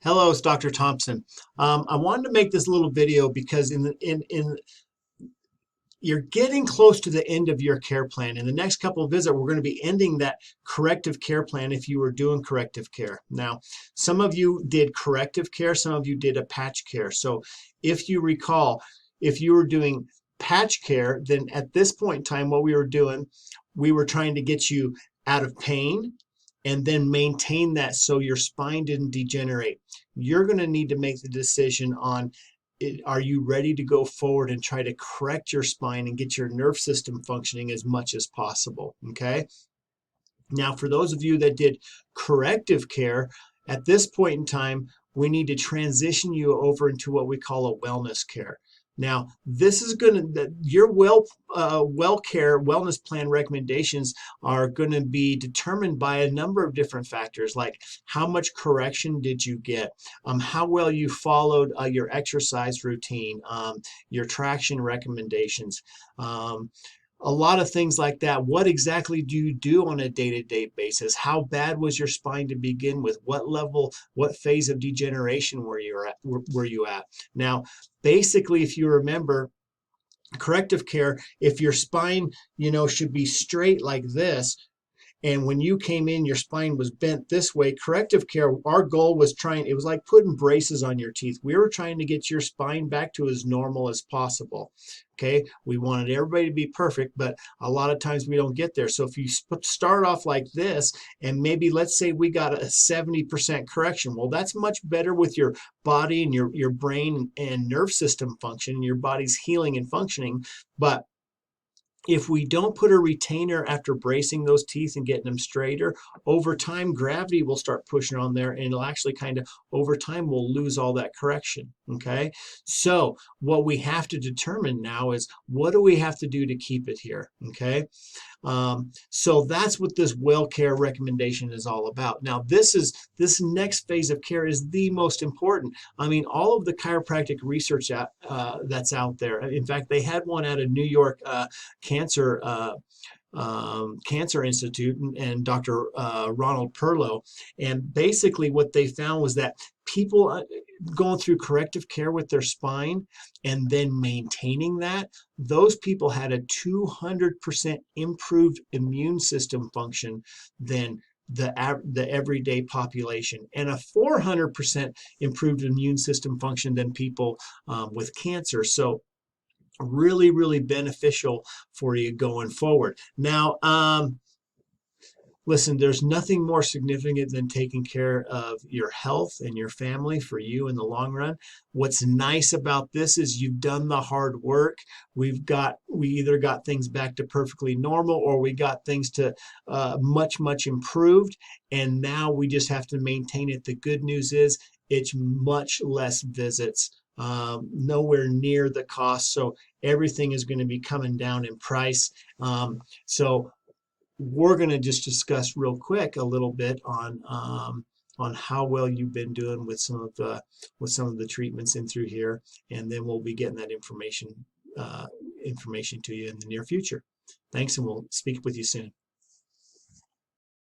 Hello, it's Dr. Thompson. I wanted to make this little video because you're getting close to the end of your care plan. In the next couple of visits, we're going to be ending that corrective care plan if you were doing corrective care. Now, some of you did corrective care, some of you did a patch care. So if you recall, if you were doing patch care, then at this point in time, what we were doing, we were trying to get you out of pain and then maintain that so your spine didn't degenerate. You're going to need to make the decision on are you ready to go forward and try to correct your spine and get your nerve system functioning as much as possible, okay? Now, for those of you that did corrective care, at this point in time, we need to transition you over into what we call a wellness care. Now, this is going to, your wellness plan recommendations are going to be determined by a number of different factors, like how much correction did you get, how well you followed your exercise routine, your traction recommendations, a lot of things like that. What exactly do you do on a day-to-day basis? How bad was your spine to begin with? What level, what phase of degeneration were you at? Now, basically, if you remember, corrective care, if your spine, should be straight like this, and when you came in, your spine was bent this way. Corrective care, our goal was it was like putting braces on your teeth. We were trying to get your spine back to as normal as possible. Okay, we wanted everybody to be perfect, but a lot of times we don't get there. So if you start off like this, and maybe let's say we got a 70% correction, well, that's much better with your body and your brain and nerve system function, your body's healing and functioning. But if we don't put a retainer after bracing those teeth and getting them straighter, over time, gravity will start pushing on there, and it'll actually over time, we'll lose all that correction, okay? So what we have to determine now is, what do we have to do to keep it here, okay? So that's what this well care recommendation is all about. Now, this next phase of care is the most important. I mean, all of the chiropractic research that's out there. In fact, they had one out of New York Cancer Institute and Dr. Ronald Perlow, and basically what they found was that people going through corrective care with their spine and then maintaining that, those people had a 200% improved immune system function than the everyday population, and a 400% improved immune system function than people with cancer. So really, really beneficial for you going forward. Now, listen, there's nothing more significant than taking care of your health and your family for you in the long run. What's nice about this is you've done the hard work. We either got things back to perfectly normal, or we got things to much, much improved. And now we just have to maintain it. The good news is it's much less visits, nowhere near the cost. So everything is going to be coming down in price. So we're going to just discuss real quick a little bit on how well you've been doing with some of the treatments in through here, and then we'll be getting that information to you in the near future. Thanks, and we'll speak with you soon.